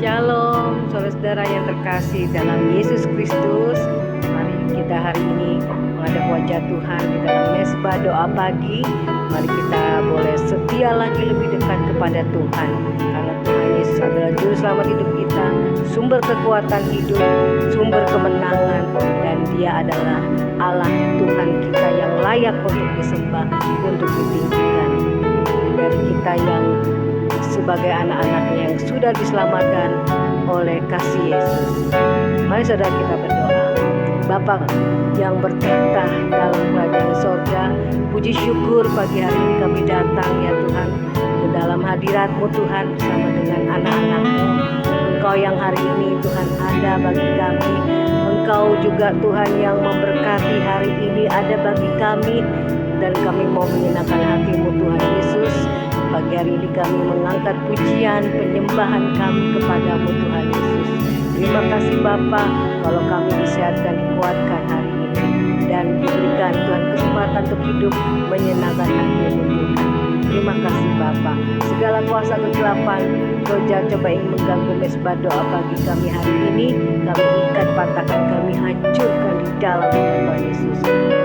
Shalom, saudara-saudara yang terkasih dalam Yesus Kristus. Mari kita hari ini menghadap wajah Tuhan di dalam mesbah doa pagi. Mari kita boleh setia lagi lebih dekat kepada Tuhan, karena Tuhan Yesus adalah juru selamat hidup kita, sumber kekuatan hidup, sumber kemenangan, dan Dia adalah Allah Tuhan kita yang layak untuk disembah, untuk ditinggikan. Dari kita yang sebagai anak-anaknya yang sudah diselamatkan oleh kasih Yesus. Mari saudara kita berdoa. Bapa yang bertahta dalam kerajaan sorga, puji syukur pagi hari ini kami datang ya Tuhan ke dalam hadirat-Mu Tuhan bersama dengan anak-anak-Mu. Engkau yang hari ini Tuhan ada bagi kami. Engkau juga Tuhan yang memberkati hari ini ada bagi kami, dan kami mau menyenangkan hati-Mu Tuhan Yesus. Pagi hari ini kami mengangkat pujian penyembahan kami kepada-Mu Tuhan Yesus. Terima kasih Bapa, kalau kami disehatkan, dikuatkan hari ini, dan diberikan Tuhan kesempatan untuk hidup menyenangkan hati-Mu Tuhan. Terima kasih Bapa. Segala kuasa kegelapan, Kau jangan coba ingin mengganggu mesbah doa pagi kami hari ini. Kami ikat, patahkan, kami hancurkan di dalam nama Tuhan Yesus.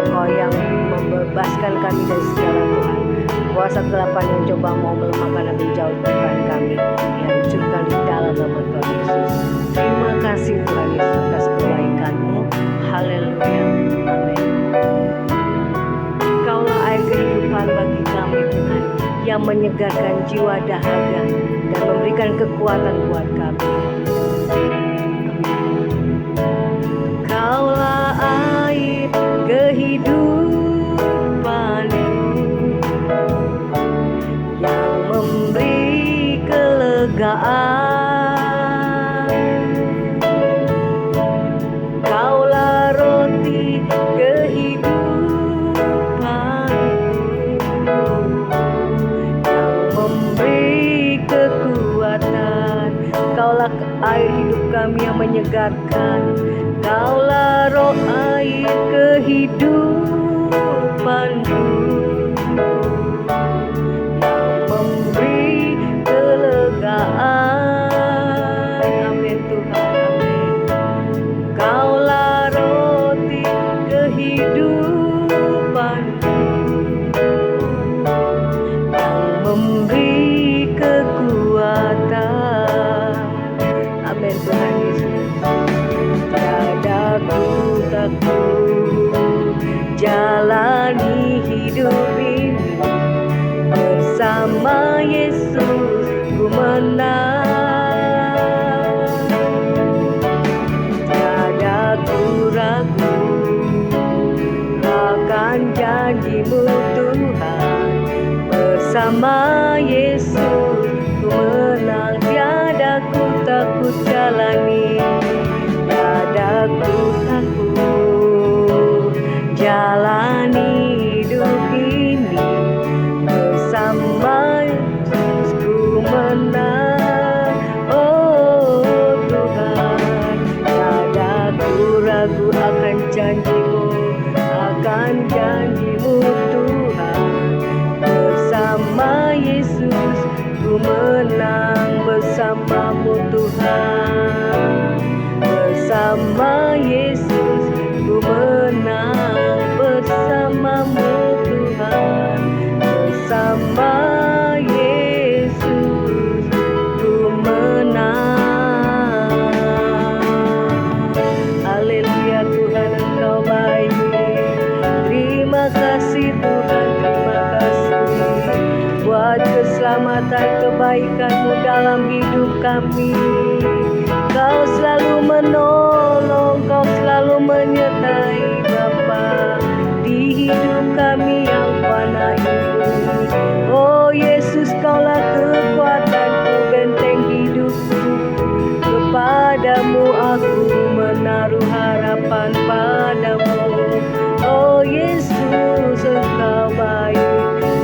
Kau yang membebaskan kami dari segala Tuhan kuasa kegelapan yang coba mau melemahkan dan menjauhkan kami, dihancurkan di dalam nama Tuhan Yesus. Terima kasih Tuhan Yesus atas kebaikan-Mu. Haleluya. Amin. Kaulah air kehidupan bagi kami Tuhan, yang menyegarkan jiwa dahaga dan memberikan kekuatan buat kami. Kaulah air kehidupan yang memberi kelegaan. Kaulah roti kehidupan yang memberi kekuatan. Kaulah air hidup kami yang menyegarkan. Kaulah roh air kehidupanku yang memberi kelegaan. Amin Tuhan, amin. Kaulah roti kehidupanku yang memberi kekuatan. Amin Tuhan Yesus. Tiada ku takut jalani hidup ini, bersama Yesus ku menang. Tiada ku ragu akan janji-Mu Tuhan, bersama Yesus ku menang. Tiada ku takut jalani, tiada ku takut jalani hidup ini, bersama Yesus ku menang. Oh Tuhan, tiada ku ragu akan janji-Mu, akan janji-Mu Tuhan, bersama Yesus ku menang. Bersama-Mu Tuhan, bersama Yesus ku menang. Bersama-Mu Tuhan, bersama Yesus ku menang. Haleluya Tuhan, Engkau baik. Terima kasih Tuhan, terima kasih buat keselamatan kebaikan-Mu dalam hidup kami. Kau selalu menolong, Kau selalu menyertai Bapa di hidup kami yang fana ini. Oh Yesus, Kaulah kekuatanku, benteng hidupku. Kepadamu aku menaruh harapan padamu. Oh Yesus, Engkau baik.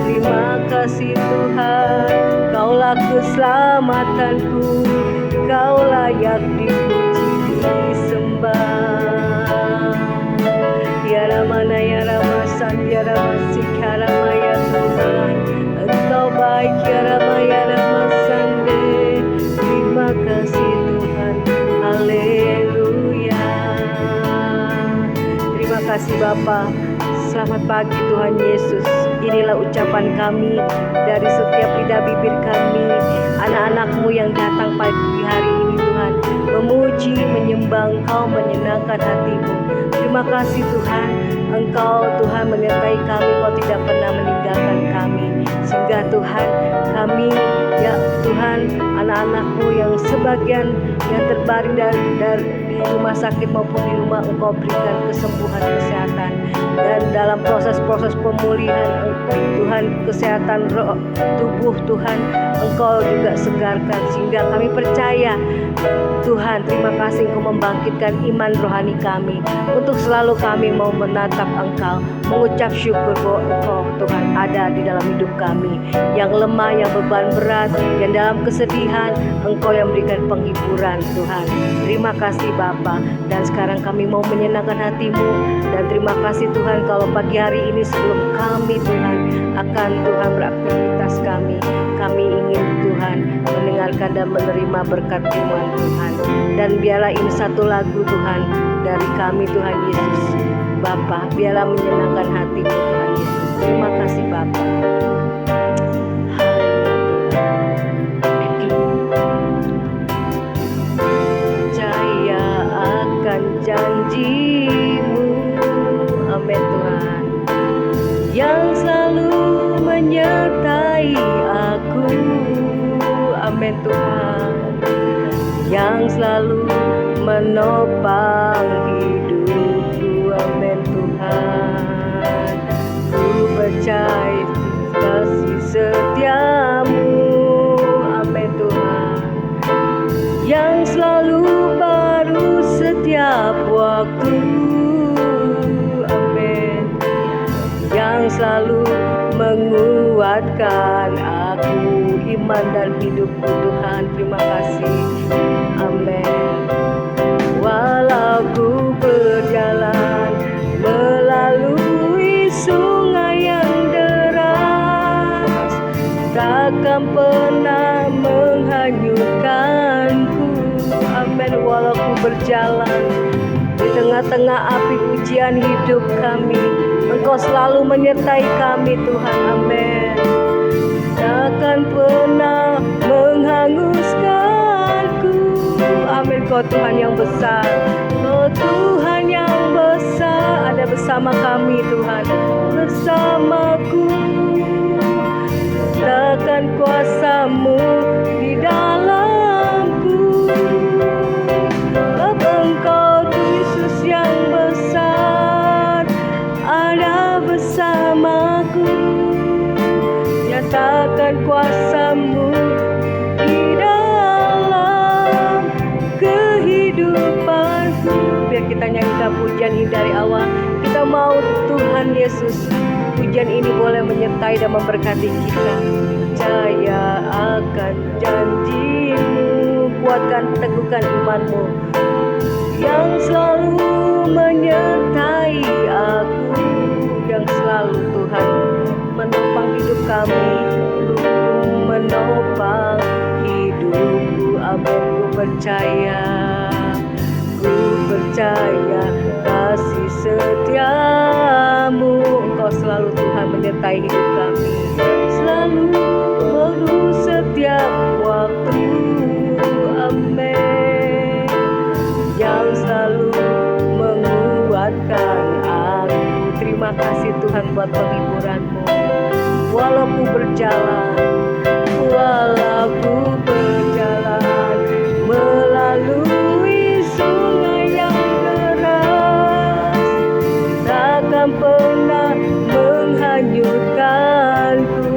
Terima kasih Tuhan, Kaulah keselamatanku. Kau layak dipuji, disembah. Ya Ramana ya Ramasan ya Ramasik Haramaya Tuhan, Engkau baik ya Rama ya Ramasande. Terima kasih Tuhan. kasih Bapa. Selamat pagi Tuhan Yesus. Inilah ucapan kami dari setiap lidah bibir kami, anak-anak-Mu yang datang pagi hari ini Tuhan, memuji, menyembah Engkau, menyenangkan hati-Mu. Terima kasih Tuhan, Engkau Tuhan menyertai kami, Engkau tidak pernah meninggalkan kami. Sehingga Tuhan, kami ya Tuhan, anak-anak-Mu yang sebagian yang terbaring di rumah sakit maupun di rumah, Engkau berikan kesembuhan, kesehatan. Dan dalam proses-proses pemulihan Tuhan, kesehatan roh, tubuh Tuhan, Engkau juga segarkan. Sehingga kami percaya Tuhan, terima kasih Engkau membangkitkan iman rohani kami untuk selalu kami mau menatap Engkau, mengucap syukur bahwa Engkau Tuhan ada di dalam hidup kami, yang lemah, yang beban berat, yang dalam kesedihan, Engkau yang berikan penghiburan Tuhan. Terima kasih Bapa. Dan sekarang kami mau menyenangkan hati-Mu. Dan terima kasih Tuhan, kalau pagi hari ini sebelum kami Tuhan akan Tuhan beraktivitas kami ingin Tuhan mendengarkan dan menerima berkat firman Tuhan. Dan biarlah ini satu lagu Tuhan dari kami Tuhan Yesus Bapa, biarlah menyenangkan hati Tuhan Yesus. Terima kasih Bapa. Percaya akan janji-Mu, amin Tuhan, yang selalu menyertai aku, amin Tuhan, yang selalu menopang hidupku, amin Tuhan. Ku percaya kasih setia-Mu, amin Tuhan, yang selalu baru setiap waktu, amin, yang selalu menguatkan aku, iman dan hidupku Tuhan. Terima kasih, amin. Walau ku berjalan melalui sungai yang deras, takkan pernah menghanyutkanku, amin. Walau ku berjalan di tengah-tengah api ujian hidup kami, Engkau selalu menyertai kami Tuhan, amin. Takkan pernah menghanguskanku, amin. Kau Tuhan yang besar, Kau Tuhan yang besar, ada bersama kami Tuhan, bersamaku. Takkan kuasa-Mu di dalamku, sebab Engkau Yesus yang besar ada bersamaku. Nyatakan kuasa-Mu di dalam kehidupanku. Biar kita nyanyikan pujian ini dari awal. Kita mau Tuhan Yesus, pujian ini boleh menyertai dan memberkati kita. Percaya akan janji-Mu, kuatkan teguhkan iman-Mu, yang selalu menyertai aku, yang selalu Tuhan menopang hidup kami, menopang hidupku, amin. Ku percaya kasih setia-Mu, Engkau selalu Tuhan menyertai hidup kami, selalu baru setiap waktu, amin, yang selalu menguatkan aku. Terima kasih Tuhan buat penghiburan-Mu. Walau ku berjalan melalui sungai yang deras, takkan pernah menghanyutkanku,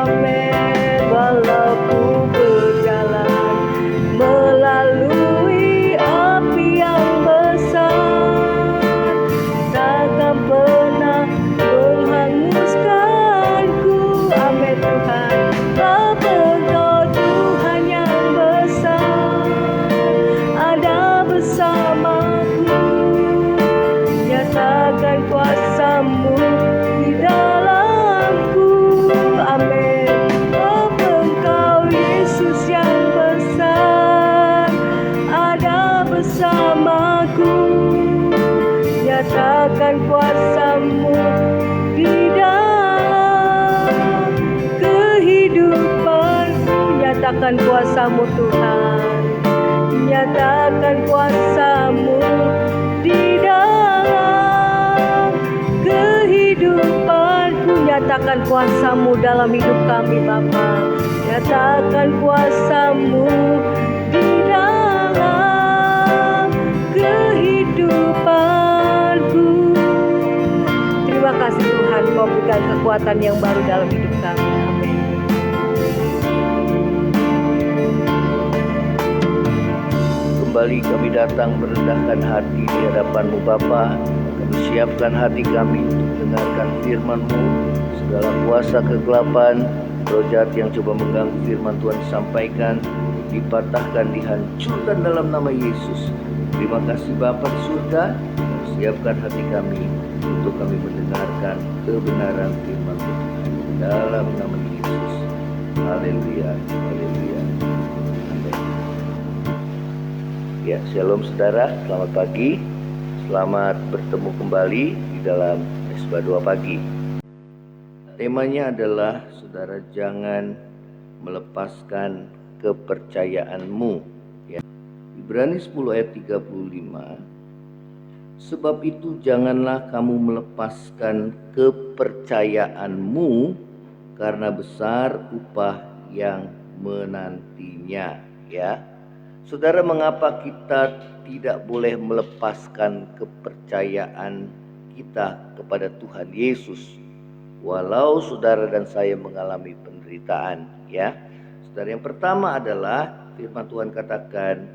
amin. Walau ku berjalan melalui api yang besar, takkan pernah menghanguskanku, amin Tuhan. Nyatakan kuasa-Mu Tuhan, nyatakan kuasa-Mu di dalam kehidupanku. Nyatakan kuasa-Mu dalam hidup kami Bapa. Nyatakan kuasa-Mu di dalam kehidupanku. Terima kasih Tuhan, Kau berikan kekuatan yang baru dalam hidup kami. Amin. Kembali kami datang merendahkan hati di hadapan-Mu Bapa. Kami siapkan hati kami untuk mendengarkan firman-Mu. Segala kuasa kegelapan, roh jahat yang coba mengganggu firman Tuhan disampaikan, dipatahkan, dihancurkan dalam nama Yesus. Terima kasih Bapa di surga. Siapkan hati kami untuk kami mendengarkan kebenaran firman-Mu dalam nama Yesus. Haleluya, haleluya. Amin. Ya, shalom saudara, selamat pagi. Selamat bertemu kembali di dalam Mesbah Doa Pagi. Temanya adalah, saudara, jangan melepaskan kepercayaanmu. Ya. Ibrani 10 ayat 35. Sebab itu janganlah kamu melepaskan kepercayaanmu, karena besar upah yang menantinya. Ya. Saudara, mengapa kita tidak boleh melepaskan kepercayaan kita kepada Tuhan Yesus walau saudara dan saya mengalami penderitaan? Ya, saudara, yang pertama adalah firman Tuhan katakan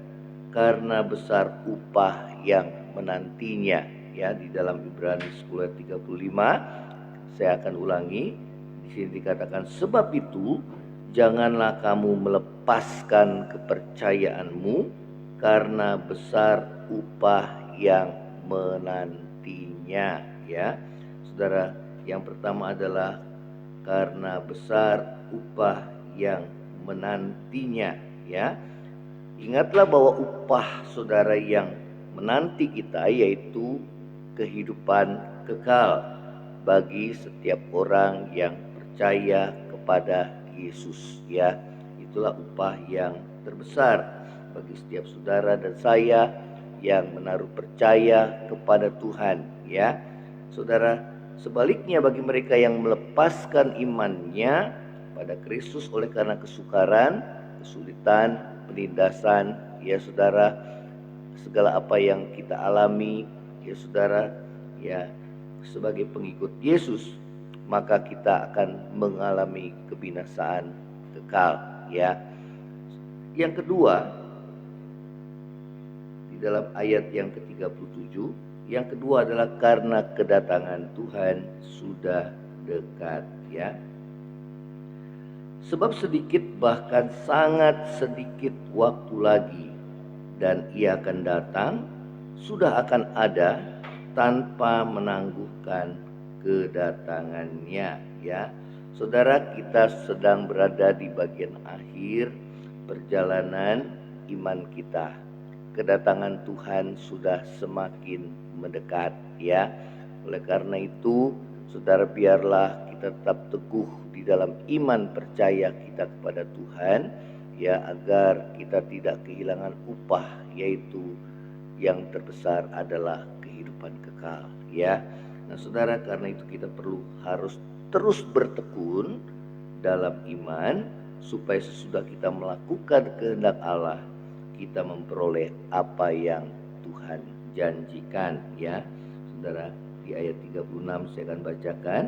karena besar upah yang menantinya. Ya, di dalam Ibrani 10 ayat 35 saya akan ulangi. Di sini dikatakan, sebab itu janganlah kamu melepaskan kepercayaanmu, karena besar upah yang menantinya. Ya, saudara, yang pertama adalah karena besar upah yang menantinya. Ya, ingatlah bahwa upah saudara yang menanti kita yaitu kehidupan kekal bagi setiap orang yang percaya kepada Yesus. Ya, itulah upah yang terbesar bagi setiap saudara dan saya yang menaruh percaya kepada Tuhan. Ya, saudara, sebaliknya bagi mereka yang melepaskan imannya pada Kristus oleh karena kesukaran, kesulitan, penindasan, ya saudara, segala apa yang kita alami, ya saudara, ya sebagai pengikut Yesus, maka kita akan mengalami kebinasaan kekal. Ya, yang kedua, di dalam ayat yang ke-37, yang kedua adalah karena kedatangan Tuhan sudah dekat. Ya, sebab sedikit, bahkan sangat sedikit waktu lagi, dan Ia akan datang, sudah akan ada, tanpa menangguhkan kedatangannya. Ya, saudara, kita sedang berada di bagian akhir perjalanan iman kita. Kedatangan Tuhan sudah semakin mendekat. Ya, oleh karena itu, saudara, biarlah kita tetap teguh di dalam iman percaya kita kepada Tuhan, ya, agar kita tidak kehilangan upah, yaitu yang terbesar adalah kehidupan kekal. Ya, nah saudara, karena itu kita harus terus bertekun dalam iman, supaya sesudah kita melakukan kehendak Allah, kita memperoleh apa yang Tuhan janjikan. Ya, saudara, di ayat 36 saya akan bacakan,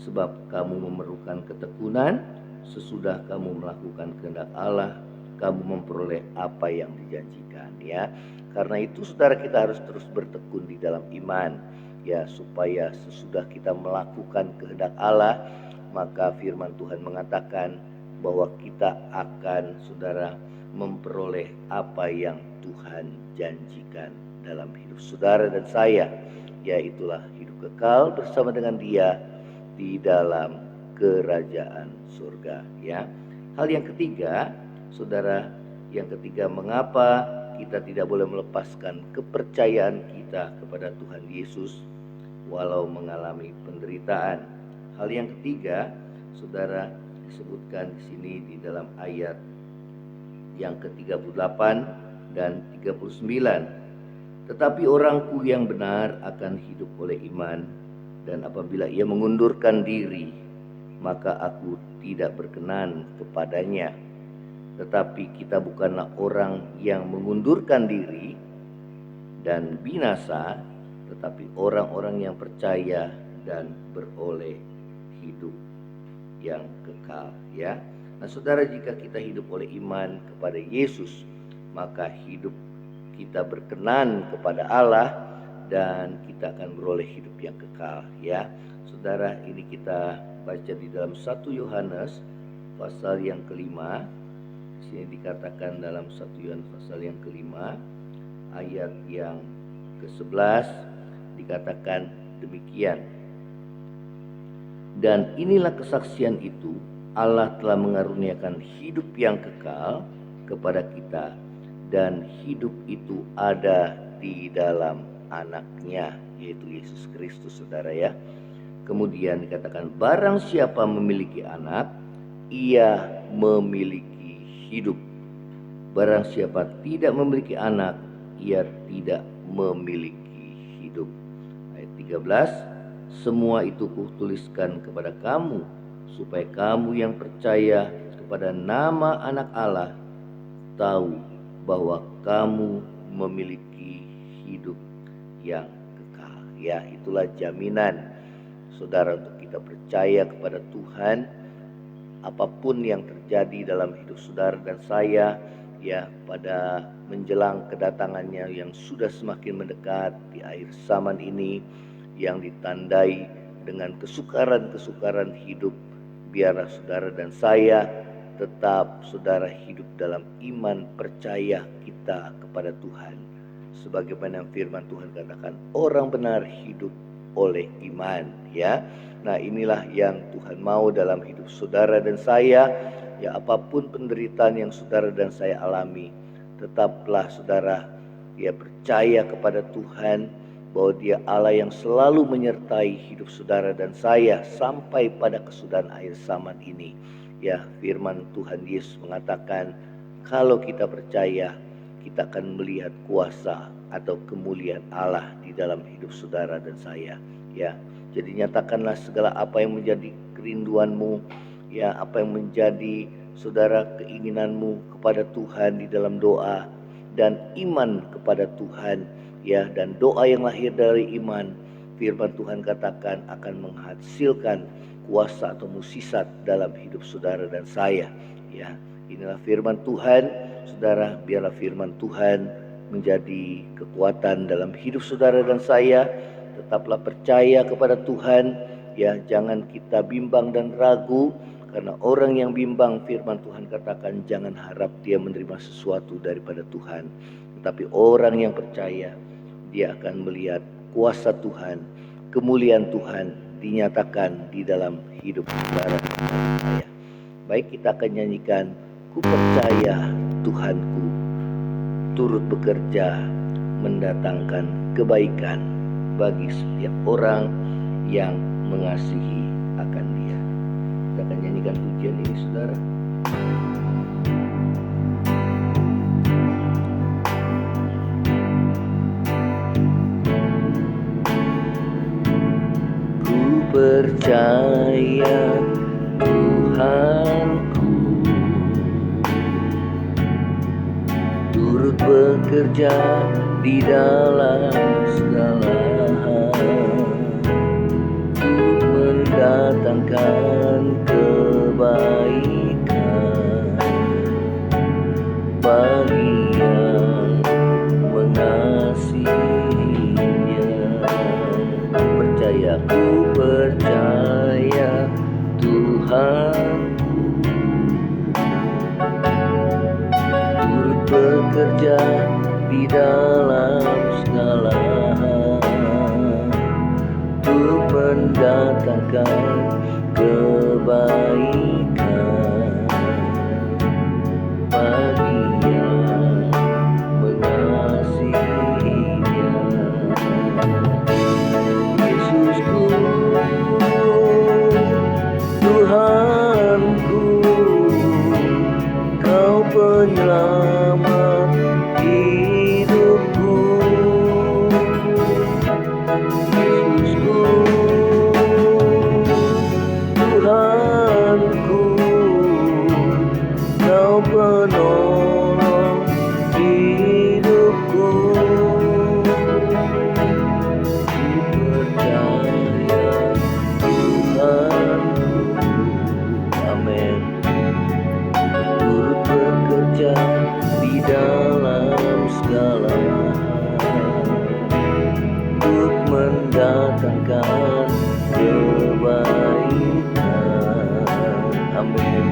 sebab kamu memerlukan ketekunan, sesudah kamu melakukan kehendak Allah, kamu memperoleh apa yang dijanjikan. Ya, karena itu saudara, kita harus terus bertekun di dalam iman, ya, supaya sesudah kita melakukan kehendak Allah, maka firman Tuhan mengatakan bahwa kita akan, saudara, memperoleh apa yang Tuhan janjikan dalam hidup saudara dan saya, yaitulah hidup kekal bersama dengan Dia di dalam kerajaan surga. Ya, hal yang ketiga, saudara, yang ketiga, mengapa kita tidak boleh melepaskan kepercayaan kita kepada Tuhan Yesus walau mengalami penderitaan. Hal yang ketiga, saudara, disebutkan di sini di dalam ayat yang ke-38 dan 39. Tetapi orangku yang benar akan hidup oleh iman, dan apabila ia mengundurkan diri, maka aku tidak berkenan kepadanya. Tetapi kita bukanlah orang yang mengundurkan diri dan binasa, tetapi orang-orang yang percaya dan beroleh hidup yang kekal, ya. Nah, saudara, jika kita hidup oleh iman kepada Yesus, maka hidup kita berkenan kepada Allah dan kita akan beroleh hidup yang kekal, ya. Saudara, ini kita baca di dalam 1 Yohanes pasal yang kelima. Di sini dikatakan dalam 1 Yohanes pasal yang kelima ayat yang ke-11 dikatakan demikian. Dan inilah kesaksian itu, Allah telah mengaruniakan hidup yang kekal kepada kita, dan hidup itu ada di dalam Anaknya, yaitu Yesus Kristus, saudara, ya. Kemudian dikatakan, barang siapa memiliki anak, ia memiliki hidup. Barang siapa tidak memiliki anak, ia tidak memiliki hidup. Ayat 13, semua itu kutuliskan kepada kamu, supaya kamu yang percaya kepada nama Anak Allah tahu bahwa kamu memiliki hidup yang kekal. Ya, itulah jaminan, saudara, untuk kita percaya kepada Tuhan. Apapun yang terjadi dalam hidup saudara dan saya, ya, pada menjelang kedatangannya yang sudah semakin mendekat di akhir zaman ini, yang ditandai dengan kesukaran-kesukaran hidup, biarlah saudara dan saya tetap, saudara, hidup dalam iman percaya kita kepada Tuhan. Sebagaimana firman Tuhan katakan, orang benar hidup oleh iman, ya. Nah, inilah yang Tuhan mau dalam hidup saudara dan saya, ya. Apapun penderitaan yang saudara dan saya alami, tetaplah saudara, ya, percaya kepada Tuhan bahwa Dia Allah yang selalu menyertai hidup saudara dan saya sampai pada kesudahan akhir zaman ini. Ya, firman Tuhan Yesus mengatakan, kalau kita percaya, kita akan melihat kuasa atau kemuliaan Allah di dalam hidup saudara dan saya, ya. Jadi nyatakanlah segala apa yang menjadi kerinduanmu, ya, apa yang menjadi, saudara, keinginanmu kepada Tuhan di dalam doa dan iman kepada Tuhan, ya. Dan doa yang lahir dari iman, firman Tuhan katakan akan menghasilkan kuasa atau mukjizat dalam hidup saudara dan saya, ya. Inilah firman Tuhan, saudara. Biarlah firman Tuhan menjadi kekuatan dalam hidup saudara dan saya. Tetaplah percaya kepada Tuhan, ya. Jangan kita bimbang dan ragu, karena orang yang bimbang, firman Tuhan katakan, jangan harap dia menerima sesuatu daripada Tuhan. Tetapi orang yang percaya, dia akan melihat kuasa Tuhan, kemuliaan Tuhan dinyatakan di dalam hidup saudara dan saya. Baik, kita akan nyanyikan, ku percaya Tuhanku turut bekerja mendatangkan kebaikan bagi setiap orang yang mengasihi akan Dia. Kita akan nyanyikan pujian ini, saudara. Ku percaya Tuhanku turut bekerja di dalam segala hal, untuk mendatangkan kebaikan bagi yang mengasihinya. Ku percaya Tuhan turut bekerja di dalam segala hal, untuk mendatangkan kebaikan bagi yang mengasihinya. Yesusku, Tuhanku, Kau penyelamat nyatakan kebaikan. Amin.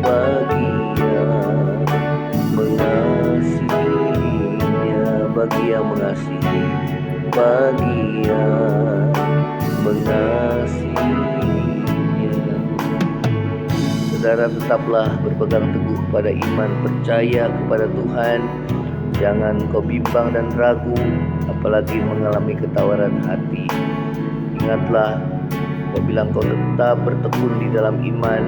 Bagi yang mengasihinya, bagi yang mengasihi, bagi yang mengasihinya. Saudara, tetaplah berpegang teguh pada iman, percaya kepada Tuhan. Jangan kau bimbang dan ragu, apalagi mengalami ketawaran hati. Ingatlah, apabila kau tetap bertekun di dalam iman,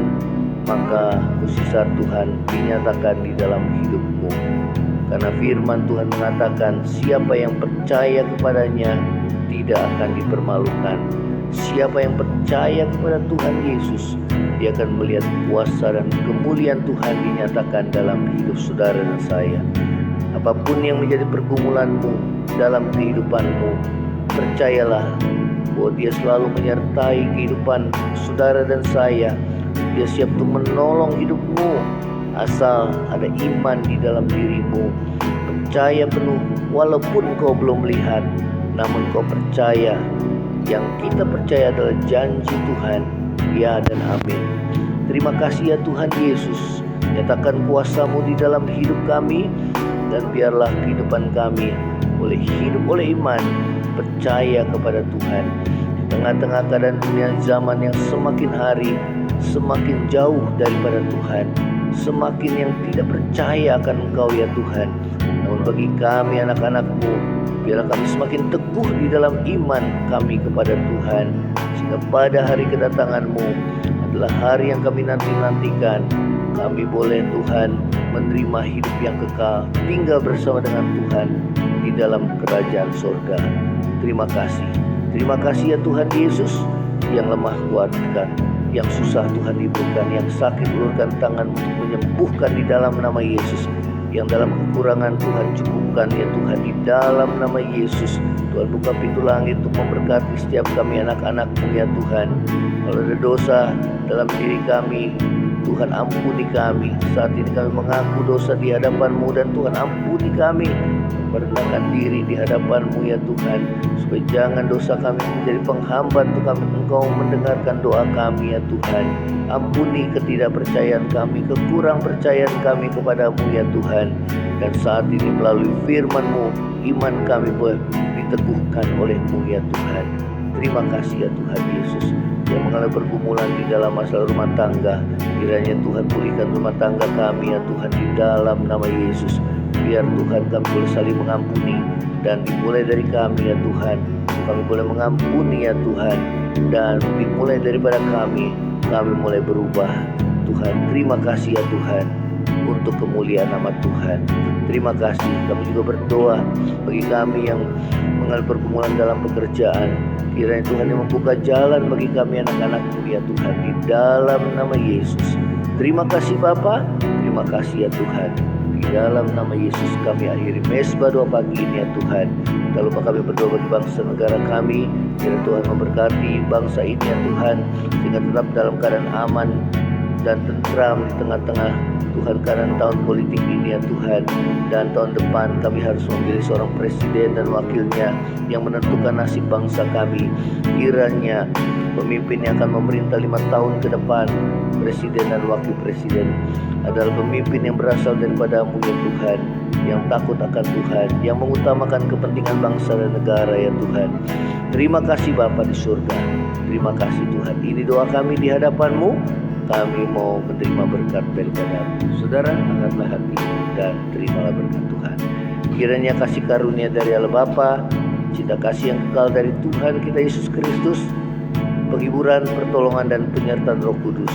maka mukjizat Tuhan dinyatakan di dalam hidupmu. Karena firman Tuhan mengatakan, siapa yang percaya kepadanya tidak akan dipermalukan. Siapa yang percaya kepada Tuhan Yesus, dia akan melihat kuasa dan kemuliaan Tuhan dinyatakan dalam hidup saudara dan saya. Apapun yang menjadi pergumulanmu dalam kehidupanmu, percayalah bahwa dia selalu menyertai kehidupan saudara dan saya. Dia siap untuk menolong hidupmu asal ada iman di dalam dirimu. Percaya penuh walaupun kau belum melihat, namun kau percaya. Yang kita percaya adalah janji Tuhan, ya dan amin. Terima kasih ya Tuhan Yesus, nyatakan kuasa-Mu di dalam hidup kami, dan biarlah kehidupan kami boleh hidup oleh iman, percaya kepada Tuhan. Di tengah-tengah keadaan dunia zaman yang semakin hari semakin jauh daripada Tuhan, semakin yang tidak percaya akan Engkau ya Tuhan. Namun bagi kami anak-anak-Mu, biarlah kami semakin teguh di dalam iman kami kepada Tuhan, sehingga pada hari kedatangan-Mu adalah hari yang kami nantikan. Kami boleh Tuhan menerima hidup yang kekal, tinggal bersama dengan Tuhan di dalam kerajaan surga. Terima kasih ya Tuhan Yesus, yang lemah kuatkan, yang susah Tuhan hidupkan, yang sakit ulurkan tangan untuk menyembuhkan di dalam nama Yesus, yang dalam kekurangan Tuhan cukupkan ya Tuhan di dalam nama Yesus. Tuhan buka pintu langit untuk memberkati setiap kami anak-anak-Mu ya Tuhan. Kalau ada dosa dalam diri kami, Tuhan ampuni kami. Saat ini kami mengaku dosa di hadapan-Mu, dan Tuhan ampuni kami. Merendahkan diri di hadapan-Mu ya Tuhan, supaya jangan dosa kami menjadi penghambat untuk kami Engkau mendengarkan doa kami ya Tuhan. Ampuni ketidakpercayaan kami, kekurang percayaan kami kepadamu ya Tuhan. Dan saat ini melalui firman-Mu, iman kami boleh diteguhkan oleh-Mu ya Tuhan. Terima kasih ya Tuhan Yesus, yang mengalami pergumulan di dalam masalah rumah tangga. Kiranya Tuhan pulihkan rumah tangga kami ya Tuhan di dalam nama Yesus. Biar Tuhan kami boleh saling mengampuni, dan dimulai dari kami ya Tuhan. Kami boleh mengampuni ya Tuhan, dan dimulai daripada kami mulai berubah Tuhan. Terima kasih ya Tuhan untuk kemuliaan nama Tuhan. Terima kasih. Kami juga berdoa bagi kami yang mengalami pergumulan dalam pekerjaan. Kiranya Tuhan yang membuka jalan bagi kami anak-anak-Mu ya Tuhan di dalam nama Yesus. Terima kasih Bapa, terima kasih ya Tuhan. Di dalam nama Yesus kami akhiri mesbah doa pagi ini ya Tuhan. Tak lupa kami berdoa bagi bangsa negara kami. Kiranya Tuhan memberkati bangsa ini ya Tuhan, sehingga tetap dalam keadaan aman dan tentram di tengah-tengah Tuhan karena tahun politik ini ya Tuhan. Dan tahun depan kami harus memilih seorang presiden dan wakilnya yang menentukan nasib bangsa kami. Kiranya pemimpin yang akan memerintah 5 tahun ke depan, presiden dan wakil presiden, adalah pemimpin yang berasal daripada-Mu ya Tuhan, yang takut akan Tuhan, yang mengutamakan kepentingan bangsa dan negara ya Tuhan. Terima kasih Bapa di surga. Terima kasih Tuhan. Ini doa kami di hadapan-Mu. Kami mau menerima berkat daripada-Mu. Saudara, angkatlah hati dan terimalah berkat Tuhan. Kiranya kasih karunia dari Allah Bapa, cinta kasih yang kekal dari Tuhan kita Yesus Kristus, penghiburan, pertolongan dan penyertaan Roh Kudus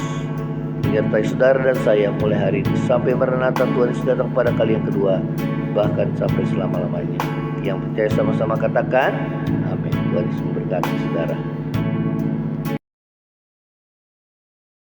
menyertai saudara dan saya mulai hari ini sampai Maranatha Tuhan Yesus datang pada kali yang kedua, bahkan sampai selama-lamanya. Yang percaya sama-sama katakan amin. Tuhan Yesus memberkati saudara.